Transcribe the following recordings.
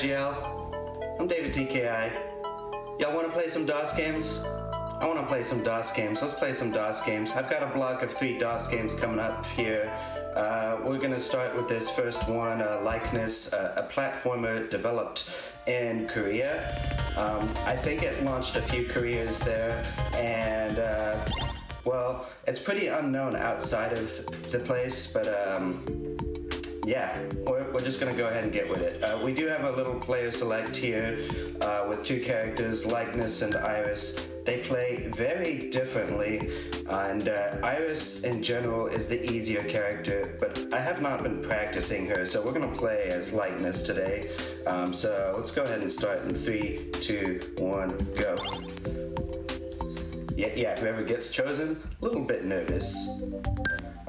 RGL. I'm davidtki. Y'all want to play some DOS games? I want to play some DOS games. Let's play some DOS games. I've got a block of 3 DOS games coming up here. We're going to start with this first one, Lychnis, a platformer developed in Korea. I think it launched a few careers there, and well, it's pretty unknown outside of the place, but yeah, we're just going to go ahead and get with it. We do have a little player select here with 2 characters, Lychnis and Iris. They play very differently, and Iris in general is the easier character, but I have not been practicing her, so we're going to play as Lychnis today. So let's go ahead and start in 3, 2, 1, go. Yeah, whoever gets chosen, a little bit nervous.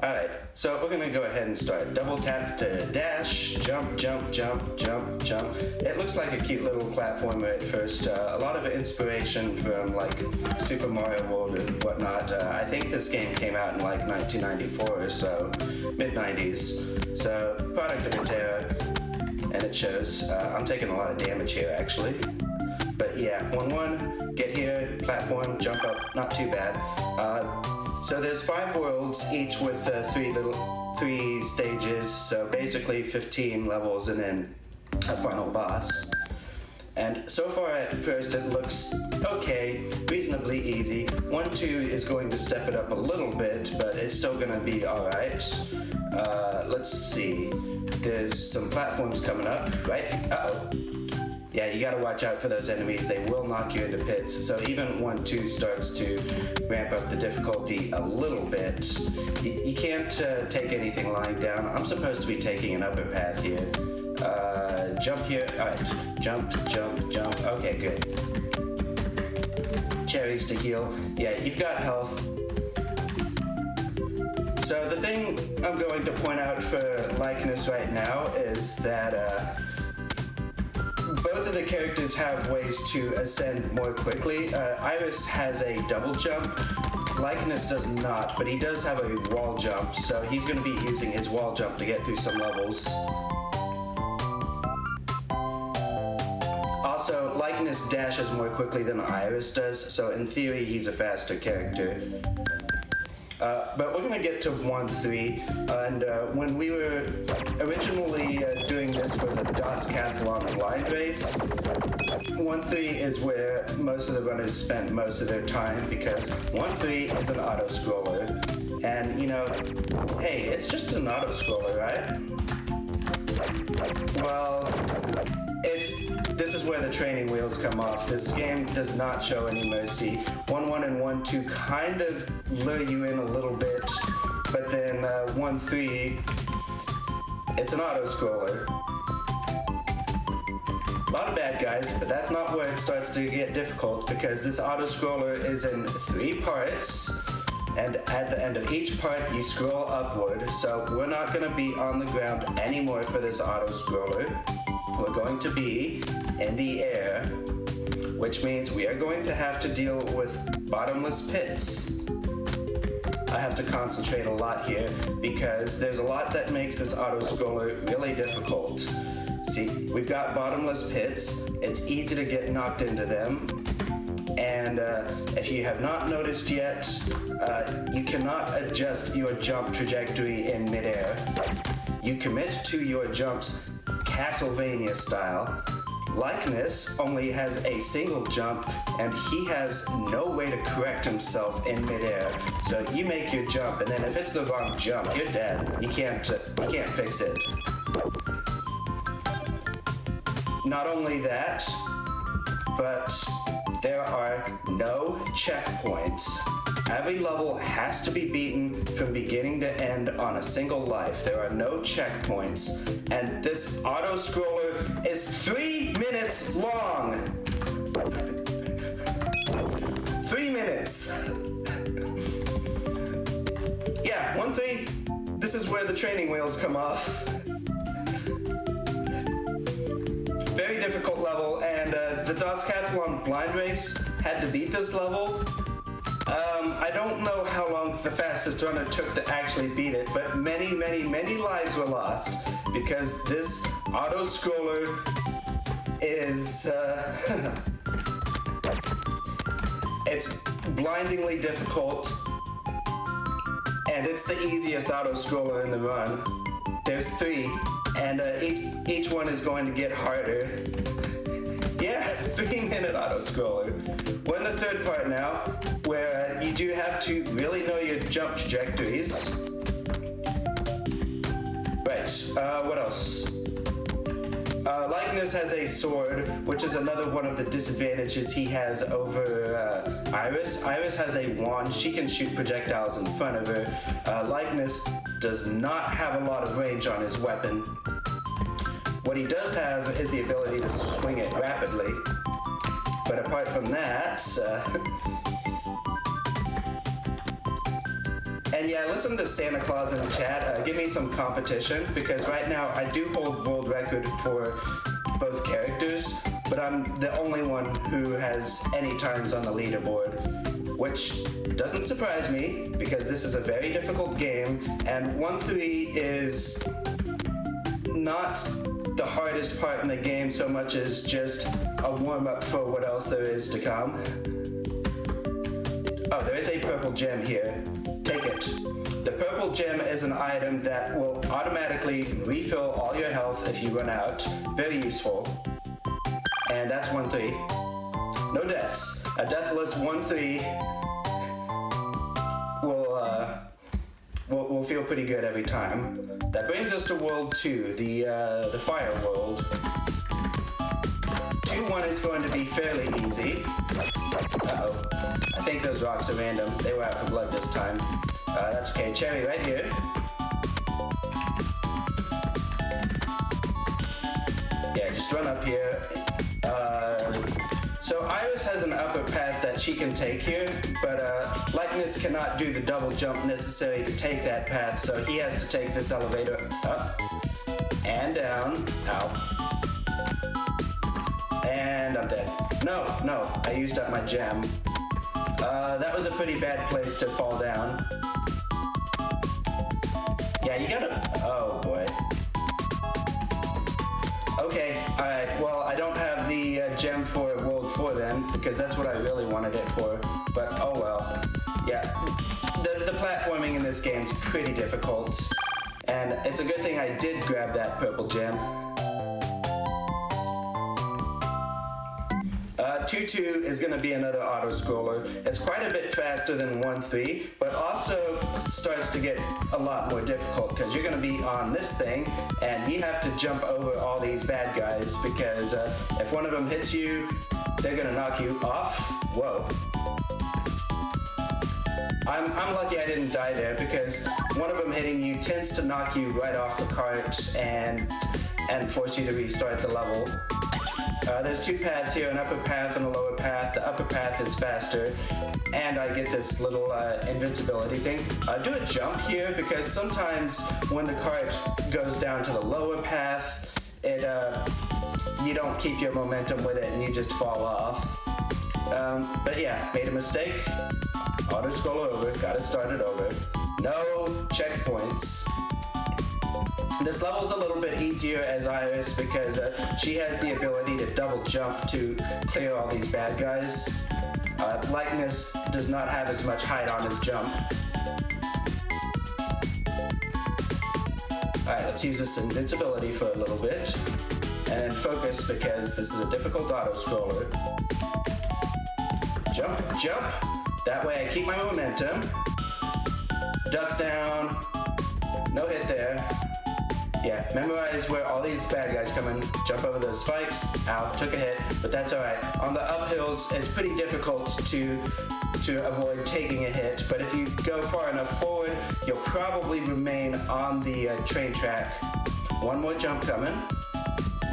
Alright, so we're going to go ahead and start. Double tap to dash, jump, jump, jump, jump, jump. It looks like a cute little platformer at first. A lot of inspiration from like Super Mario World and whatnot. I think this game came out in like 1994 or so, mid-90s. So, product of its era, and it shows. I'm taking a lot of damage here actually. But yeah, 1-1, get here, platform, jump up, not too bad. So there's 5 worlds, each with 3 stages, so basically 15 levels and then a final boss. And so far at first it looks okay, reasonably easy. 1-2 is going to step it up a little bit, but it's still going to be alright. Let's see, there's some platforms coming up, right? Uh-oh. Yeah, you gotta watch out for those enemies. They will knock you into pits. So even 1-2 starts to ramp up the difficulty a little bit. You can't take anything lying down. I'm supposed to be taking an upper path here. Jump here. Alright, jump, jump, jump. Okay, good. Cherries to heal. Yeah, you've got health. So the thing I'm going to point out for Lychnis right now is that both of the characters have ways to ascend more quickly. Iris has a double jump. Lychnis does not, but he does have a wall jump, so he's going to be using his wall jump to get through some levels. Also, Lychnis dashes more quickly than Iris does, so in theory he's a faster character. But we're going to get to 1-3, and when we were originally doing this for the DOS Cathlon blind race, 1-3 is where most of the runners spent most of their time, because 1-3 is an auto-scroller, and you know, hey, it's just an auto-scroller, right? Well, this is where the training wheels come off. This game does not show any mercy. 1-1 and 1-2 kind of lure you in a little bit, but then 1-3, it's an auto-scroller. A lot of bad guys, but that's not where it starts to get difficult, because this auto-scroller is in 3 parts, and at the end of each part you scroll upward, so we're not going to be on the ground anymore for this auto-scroller. We're going to be in the air, which means we are going to have to deal with bottomless pits. I have to concentrate a lot here because there's a lot that makes this auto-scroller really difficult. See, we've got bottomless pits, it's easy to get knocked into them, and if you have not noticed yet, you cannot adjust your jump trajectory in midair. You commit to your jumps Castlevania style. Lychnis only has a single jump, and he has no way to correct himself in midair. So you make your jump, and then if it's the wrong jump, you're dead. You can't fix it. Not only that, but there are no checkpoints. Every level has to be beaten from beginning to end on a single life. There are no checkpoints, and this auto-scroller is 3 minutes long! 3 minutes! Yeah, 1-3, this is where the training wheels come off. Very difficult level, and the DOS Cathlon blind race had to beat this level. I don't know how long the fastest runner took to actually beat it, but many lives were lost because this auto-scroller is it's blindingly difficult, and it's the easiest auto-scroller in the run. There's 3, and each one is going to get harder. Yeah, 3-minute auto-scroller. We're in the third part now, where you do have to really know your jump trajectories. Right, what else? Lychnis has a sword, which is another one of the disadvantages he has over Iris. Iris has a wand. She can shoot projectiles in front of her. Lychnis does not have a lot of range on his weapon. What he does have is the ability to swing it rapidly. But apart from that, and yeah, listen to Santa Claus in the chat. Give me some competition, because right now I do hold world record for both characters, but I'm the only one who has any times on the leaderboard, which doesn't surprise me because this is a very difficult game, and 1-3 is not the hardest part in the game so much as just a warm-up for what else there is to come. Oh, there is a purple gem here. Take it. The purple gem is an item that will automatically refill all your health if you run out. Very useful. And that's 1-3. No deaths. A deathless 1-3 will feel pretty good every time. That brings us to World 2, the Fire World. 2-1 is going to be fairly easy. Uh-oh. I think those rocks are random. They were out for blood this time. That's okay. Cherry right here. Yeah, just run up here. So Iris has an upper path that she can take here, but Lychnis cannot do the double jump necessary to take that path, so he has to take this elevator up and down. Ow. And I'm dead. No, I used up my gem. That was a pretty bad place to fall down. Yeah, you gotta... Oh, boy. Okay, alright, well, I don't have the gem for World 4 then, because that's what I really wanted it for, but oh well. Yeah, the platforming in this game is pretty difficult, and it's a good thing I did grab that purple gem. 2-2 is going to be another auto-scroller. It's quite a bit faster than 1-3, but also starts to get a lot more difficult because you're going to be on this thing and you have to jump over all these bad guys because if one of them hits you, they're going to knock you off. Whoa. I'm lucky I didn't die there because one of them hitting you tends to knock you right off the cart and force you to restart the level. There's 2 paths here, an upper path and a lower path. The upper path is faster, and I get this little invincibility thing. Do a jump here, because sometimes when the cart goes down to the lower path, you don't keep your momentum with it and you just fall off. But yeah, made a mistake. Auto-scroll over, gotta start it over. No checkpoints. This level's a little bit easier as Iris because she has the ability to double jump to clear all these bad guys. Lychnis does not have as much height on his jump. Alright, let's use this invincibility for a little bit. And then focus because this is a difficult auto-scroller. Jump, jump! That way I keep my momentum. Duck down. No hit there. Yeah, memorize where all these bad guys come in, jump over those spikes. Ow, took a hit, but that's alright. On the uphills, it's pretty difficult to avoid taking a hit, but if you go far enough forward, you'll probably remain on the train track. One more jump coming.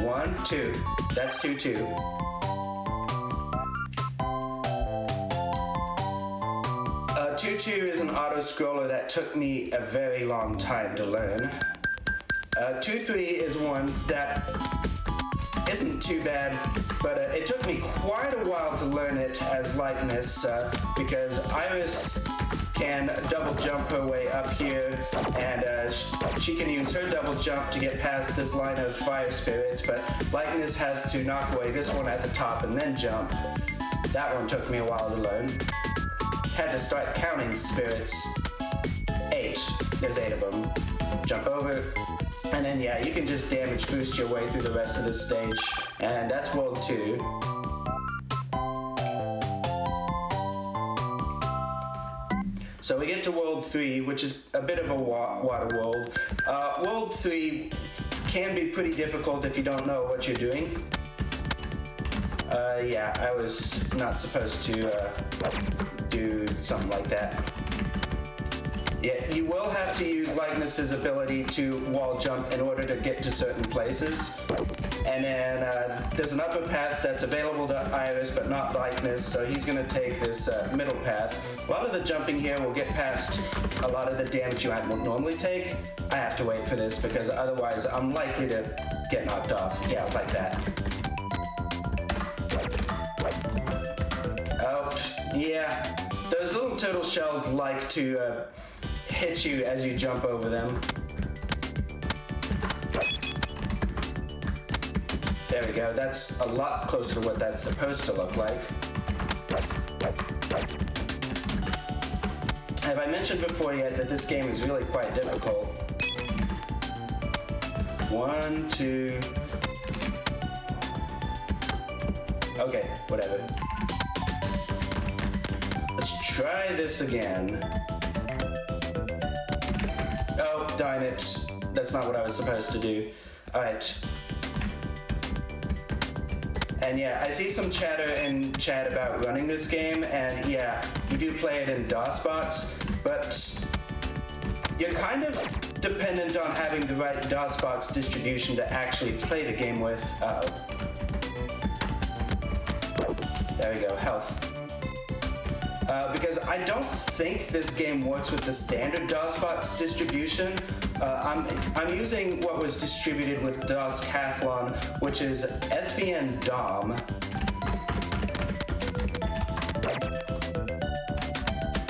1, 2. That's 2-2. Uh, 2-2 is an auto-scroller that took me a very long time to learn. 2-3 is one that isn't too bad, but it took me quite a while to learn it as Lychnis because Iris can double jump her way up here, and she can use her double jump to get past this line of fire spirits, but Lychnis has to knock away this one at the top and then jump. That one took me a while to learn. Had to start counting spirits. 8. There's 8 of them. Jump over. And then, yeah, you can just damage boost your way through the rest of this stage. And that's World 2. So we get to World 3, which is a bit of a water world. World 3 can be pretty difficult if you don't know what you're doing. Yeah, I was not supposed to do something like that. Yeah, you will have to use Lychnis' ability to wall jump in order to get to certain places. And then there's an upper path that's available to Iris, but not Lychnis, so he's going to take this middle path. A lot of the jumping here will get past a lot of the damage you would normally take. I have to wait for this because otherwise I'm likely to get knocked off. Yeah, like that. Oh, yeah. Those little turtle shells like to hit you as you jump over them. There we go. That's a lot closer to what that's supposed to look like. Have I mentioned before yet that this game is really quite difficult? 1, 2... Okay, whatever. Let's try this again. Oh, darn it. That's not what I was supposed to do. Alright. And yeah, I see some chatter in chat about running this game, and yeah, you do play it in DOSBox, but you're kind of dependent on having the right DOSBox distribution to actually play the game with. Uh-oh. There we go, health. Because I don't think this game works with the standard DOSBox distribution. I'm using what was distributed with DOSCathlon, which is SVN DOM.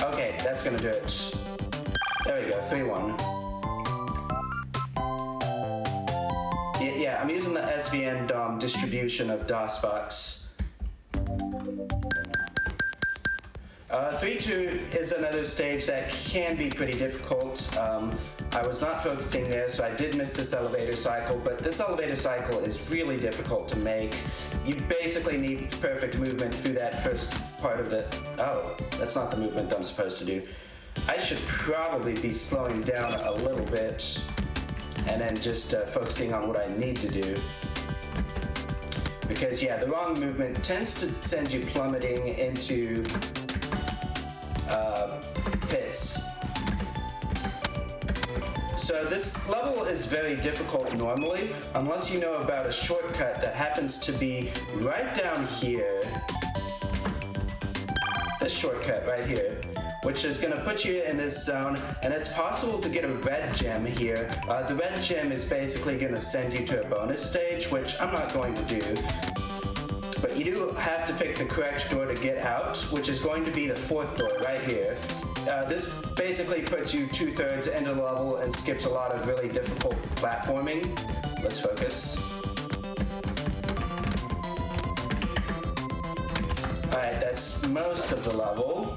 Okay, that's gonna do it. There we go, 3-1. Yeah, I'm using the SVN DOM distribution of DOSBox. 3-2 is another stage that can be pretty difficult. I was not focusing there, so I did miss this elevator cycle, but this elevator cycle is really difficult to make. You basically need perfect movement through that first part of the... Oh, that's not the movement I'm supposed to do. I should probably be slowing down a little bit and then just focusing on what I need to do. Because, yeah, the wrong movement tends to send you plummeting into pits. So this level is very difficult normally, unless you know about a shortcut that happens to be right down here. This shortcut right here, which is going to put you in this zone, and it's possible to get a red gem here. The red gem is basically going to send you to a bonus stage, which I'm not going to do. But you do have to pick the correct door to get out, which is going to be the 4th door right here. This basically puts you 2/3 into the level and skips a lot of really difficult platforming. Let's focus. Alright, that's most of the level.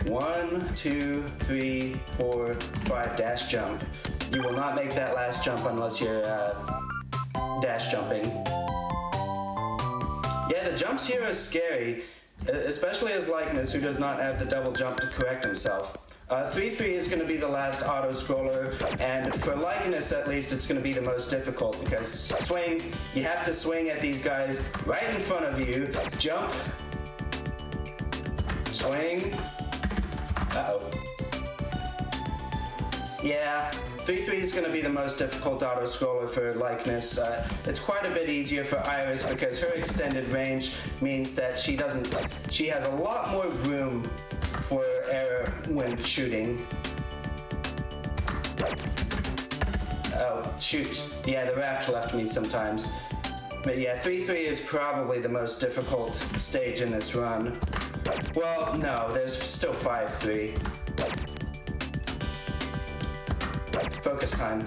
One, 2, 3, 4, 5, dash jump. You will not make that last jump unless you're dash jumping. Yeah, the jumps here are scary, especially as Lychnis, who does not have the double jump to correct himself. 3-3 is going to be the last auto-scroller, and for Lychnis at least, it's going to be the most difficult, because swing, you have to swing at these guys right in front of you, jump, swing, uh-oh. Yeah, 3-3 is going to be the most difficult auto-scroller for Lychnis. It's quite a bit easier for Iris because her extended range means that she has a lot more room for error when shooting. Oh, shoot. Yeah, the raft left me sometimes. But yeah, 3-3 is probably the most difficult stage in this run. Well, no, there's still 5-3. Focus time.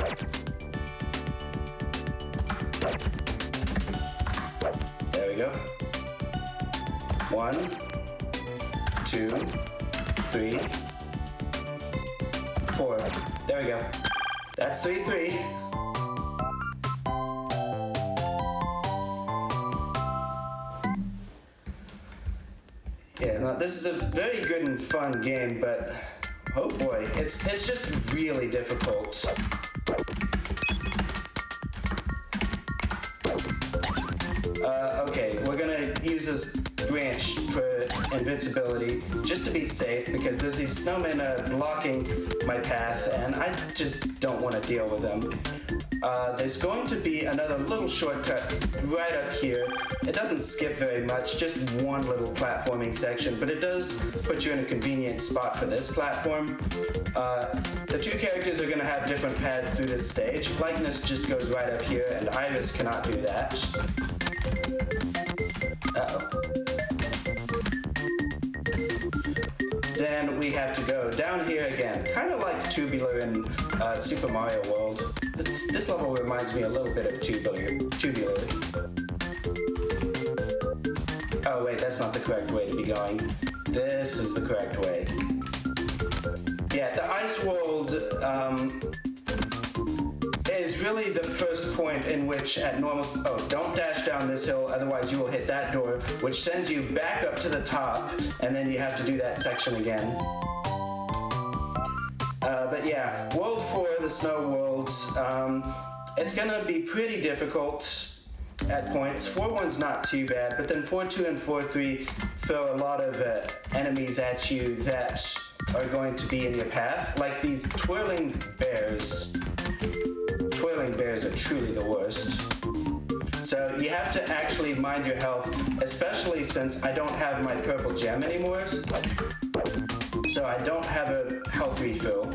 There we go. 1, 2, 3, 4. There we go. That's 3-3. Yeah, no, this is a very good and fun game, but oh boy, it's just really difficult. Okay, we're gonna use this branch for invincibility just to be safe, because there's these snowmen blocking my path and I just don't want to deal with them. There's going to be another little shortcut right up here. It doesn't skip very much, just one little platforming section, but it does put you in a convenient spot for this platform. The two characters are going to have different paths through this stage. Lychnis just goes right up here, and Iris cannot do that. Uh-oh. Then we have to go down here again, kind of like Tubular in Super Mario World. This level reminds me a little bit of Tubular. Oh wait, that's not the correct way to be going. This is the correct way. Yeah, the Ice World is really the first point in which at normal... Oh, don't dash down this hill, otherwise you will hit that door, which sends you back up to the top, and then you have to do that section again. But yeah, World 4, the Snow Worlds, it's gonna be pretty difficult at points. 4-1's not too bad, but then 4-2 and 4-3 throw a lot of enemies at you that are going to be in your path, like these twirling bears. Twirling bears are truly the worst. So you have to actually mind your health, especially since I don't have my purple gem anymore. So I don't have a health refill.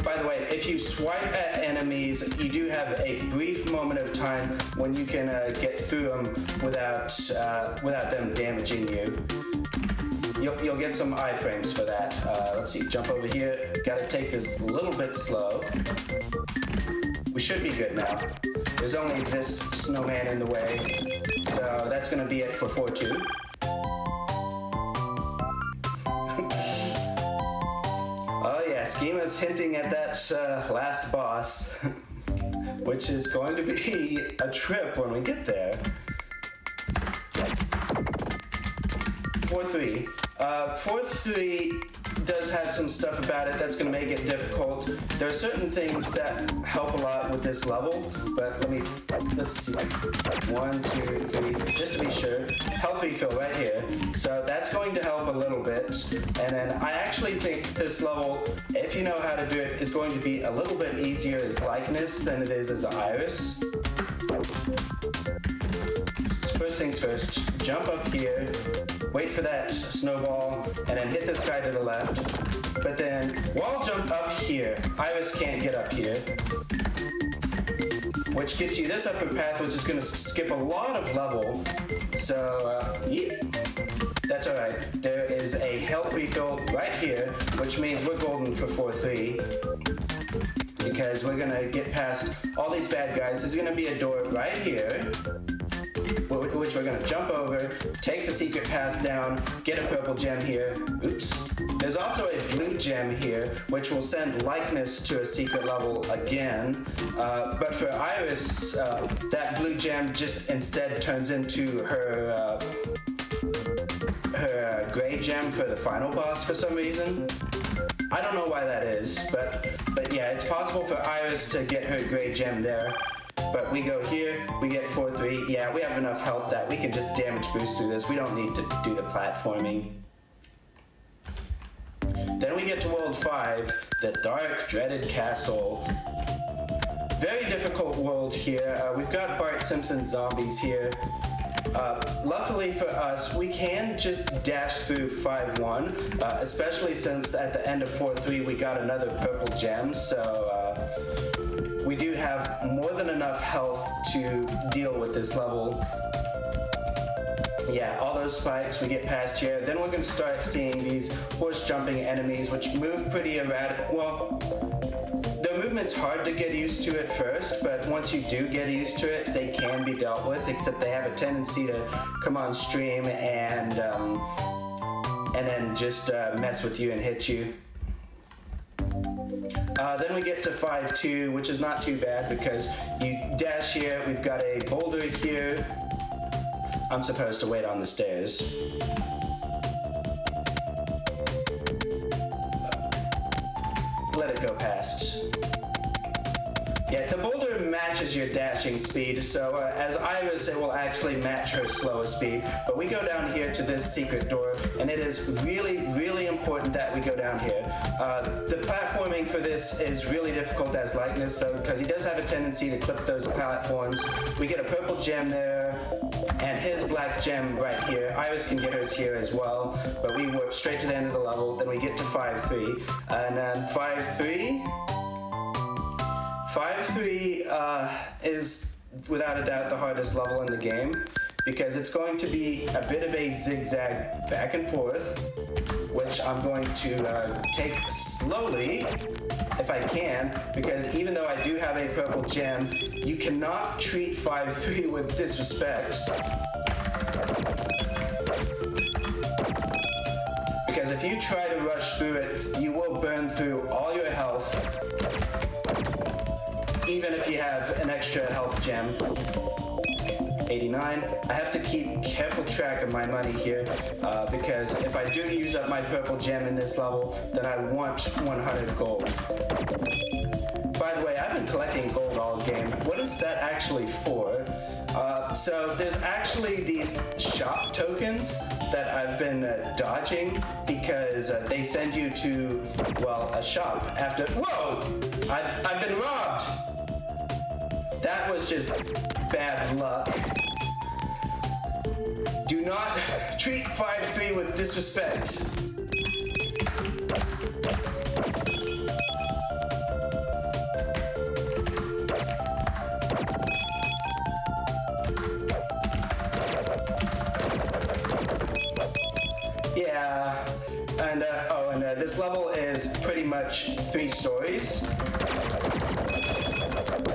By the way, if you swipe at enemies, you do have a brief moment of time when you can get through them without them damaging you. You'll get some iframes for that. Let's see, jump over here. Gotta take this a little bit slow. We should be good now. There's only this snowman in the way, so that's gonna be it for 4-2. Oh yeah, Schema's hinting at that last boss, which is going to be a trip when we get there. 4-3. 4-3 does have some stuff about it that's going to make it difficult. There are certain things that help a lot with this level, but let's see. 1, 2, 3, just to be sure. Health refill right here. So that's going to help a little bit. And then I actually think this level, if you know how to do it, is going to be a little bit easier as Lychnis than it is as Iris. First things first, jump up here, wait for that snowball, and then hit this guy to the left. But then, wall jump up here. Iris can't get up here, which gets you this upper path, which is going to skip a lot of level. So, yeah, that's alright. There is a health refill right here, which means we're golden for 4-3. Because we're going to get past all these bad guys. There's going to be a door right here, which we're going to jump over, take the secret path down, get a purple gem here. Oops. There's also a blue gem here, which will send Lychnis to a secret level again. But for Iris, that blue gem just instead turns into her gray gem for the final boss for some reason. I don't know why that is, but yeah, it's possible for Iris to get her gray gem there. But we go here, we get 4-3. Yeah, we have enough health that we can just damage boost through this. We don't need to do the platforming. Then we get to World 5, the Dark Dreaded Castle. Very difficult world here. We've got Bart Simpson zombies here. Luckily for us, we can just dash through 5-1, especially since at the end of 4-3 we got another purple gem, so we do have more than enough health to deal with this level. Yeah, all those spikes, we get past here. Then we're going to start seeing these horse jumping enemies, which move pretty erratic. Well, their movement's hard to get used to at first, but once you do get used to it, they can be dealt with, except they have a tendency to come on stream and then just mess with you and hit you. Then we get to 5-2, which is not too bad because you dash here. We've got a boulder here. I'm supposed to wait on the stairs. Let it go past. Yeah, the boulder matches your dashing speed, so as Iris, it will actually match her slowest speed. But we go down here to this secret door, and it is really, really important that we go down here. The platforming for this is really difficult as Lychnis, though, because he does have a tendency to clip those platforms. We get a purple gem there, and his black gem right here. Iris can get hers here as well, but we warp straight to the end of the level. Then we get to 5-3, and then 5-3 is without a doubt the hardest level in the game because it's going to be a bit of a zigzag back and forth, which I'm going to take slowly if I can, because even though I do have a purple gem, you cannot treat 5-3 with disrespect. Because if you try to rush through it, you will burn through all your health, even if you have an extra health gem. 89. I have to keep careful track of my money here because if I do use up my purple gem in this level, then I want 100 gold. By the way, I've been collecting gold all game. What is that actually for? So there's actually these shop tokens that I've been dodging because they send you to, well, a shop after. Whoa! I've been robbed! That was just bad luck. Do not treat 5-3 with disrespect. Yeah, and this level is pretty much 3 stories.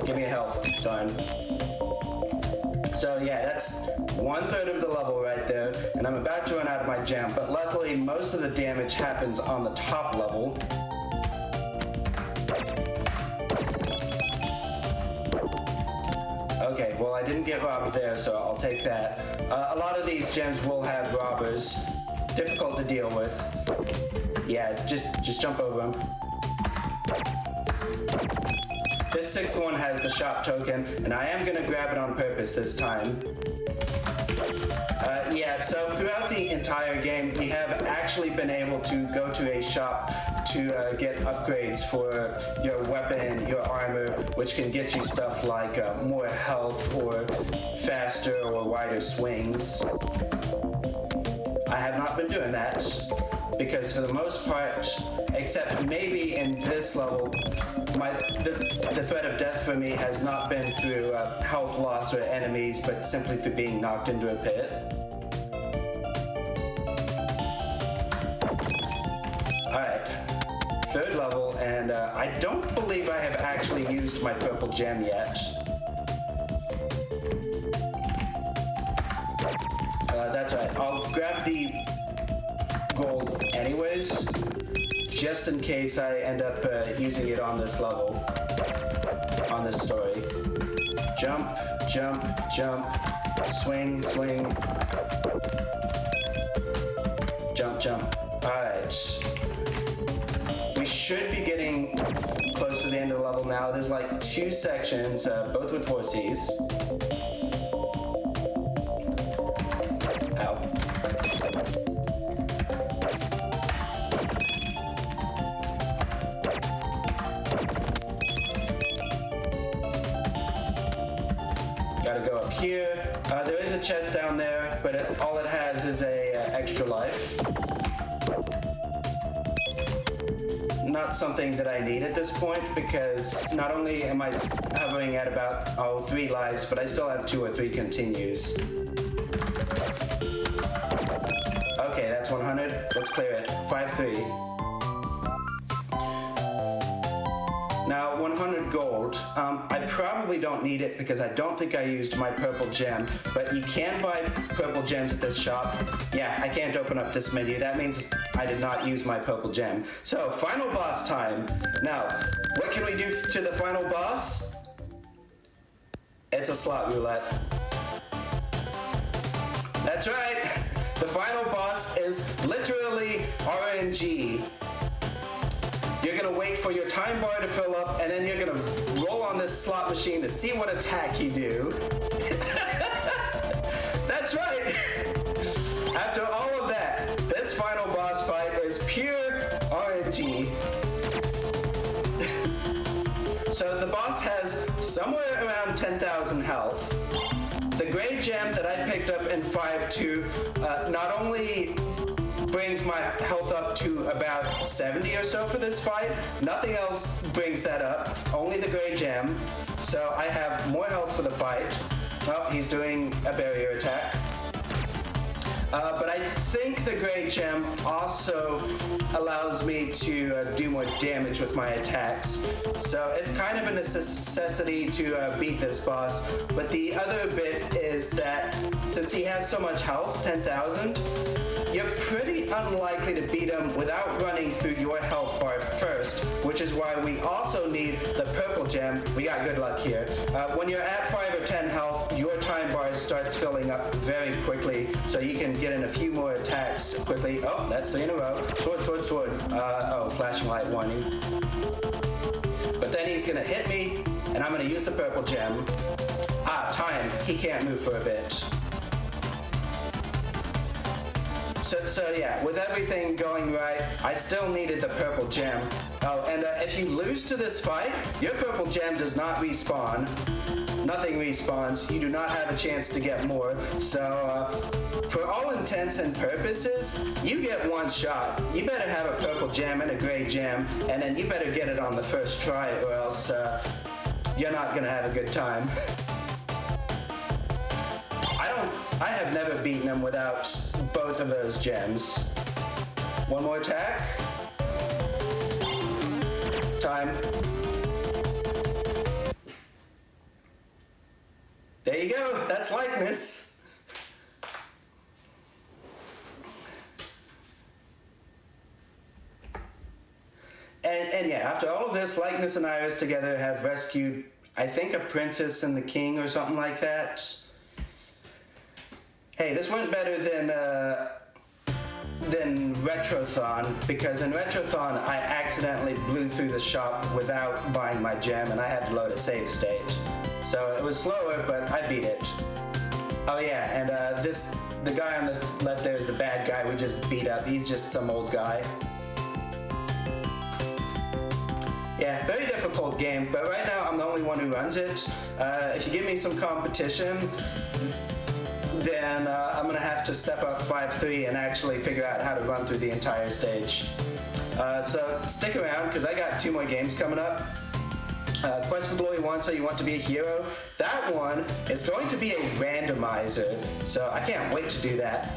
Give me a health, darn. So yeah, that's 1/3 of the level right there, and I'm about to run out of my gem, but luckily most of the damage happens on the top level. Okay, well I didn't get robbed there, so I'll take that. A lot of these gems will have robbers. Difficult to deal with. Yeah, just jump over them. This 6th one has the shop token, and I am gonna grab it on purpose this time. Yeah, so throughout the entire game, we have actually been able to go to a shop to get upgrades for your weapon, your armor, which can get you stuff like more health or faster or wider swings. I have not been doing that because for the most part, except maybe in this level, the threat of death for me has not been through health loss or enemies, but simply through being knocked into a pit. Alright, 3rd level, and I don't believe I have actually used my purple gem yet. That's right, I'll grab the gold anyways, just in case I end up using it on this level, on this story. Jump, jump, jump, swing, swing, jump, jump. Alright. We should be getting close to the end of the level now. There's like 2 sections, both with horsies. Ow. Gotta go up here. There is a chest down there, but all it has is a extra life. not something that I need at this point, because not only am I hovering at about 3 lives, but I still have 2 or 3 continues. Okay, that's 100. Let's clear it. 5-3. Now, 100 gold. I probably don't need it because I don't think I used my purple gem, but you can buy purple gems at this shop. Yeah, I can't open up this menu. That means I did not use my purple gem. So, final boss time. Now, what can we do to the final boss? It's a slot roulette. That's right. The final boss is literally RNG. You're gonna wait for your time bar to fill up, and then you're gonna roll on this slot machine to see what attack you do. That's right! After all of that, this final boss fight is pure RNG. So the boss has somewhere around 10,000 health. The gray gem that I picked up in 5-2 not only brings my health up to about 70 or so for this fight. Nothing else brings that up, only the gray gem. So I have more health for the fight. Oh, he's doing a barrier attack. But I think the gray gem also allows me to do more damage with my attacks. So it's kind of a necessity to beat this boss. But the other bit is that since he has so much health, 10,000, you're pretty unlikely to beat him without running through your health bar first, which is why we also need the purple gem. We got good luck here. When you're at 5 or 10 health, your time bar starts filling up very quickly, so you can get in a few more attacks quickly. Oh, that's 3 in a row. Sword, sword, sword. Oh, flashing light warning. But then he's gonna hit me, and I'm gonna use the purple gem. Ah, time. He can't move for a bit. So yeah, with everything going right, I still needed the purple gem. Oh, and if you lose to this fight, your purple gem does not respawn. Nothing respawns. You do not have a chance to get more. So, for all intents and purposes, you get one shot. You better have a purple gem and a gray gem, and then you better get it on the first try, or else you're not gonna have a good time. I have never beaten him without both of those gems. One more attack. Time. There you go. That's Lychnis. And yeah, after all of this, Lychnis and Iris together have rescued, I think, a princess and the king or something like that. Hey, this went better than Retrothon, because in Retrothon I accidentally blew through the shop without buying my gem, and I had to load a save state. So it was slower, but I beat it. Oh yeah, and the guy on the left there is the bad guy we just beat up. He's just some old guy. Yeah, very difficult game, but right now I'm the only one who runs it. If you give me some competition, then I'm going to have to step up 5-3 and actually figure out how to run through the entire stage. So stick around, because I got 2 more games coming up. Quest for Glory 1, so you want to be a hero. That one is going to be a randomizer, so I can't wait to do that.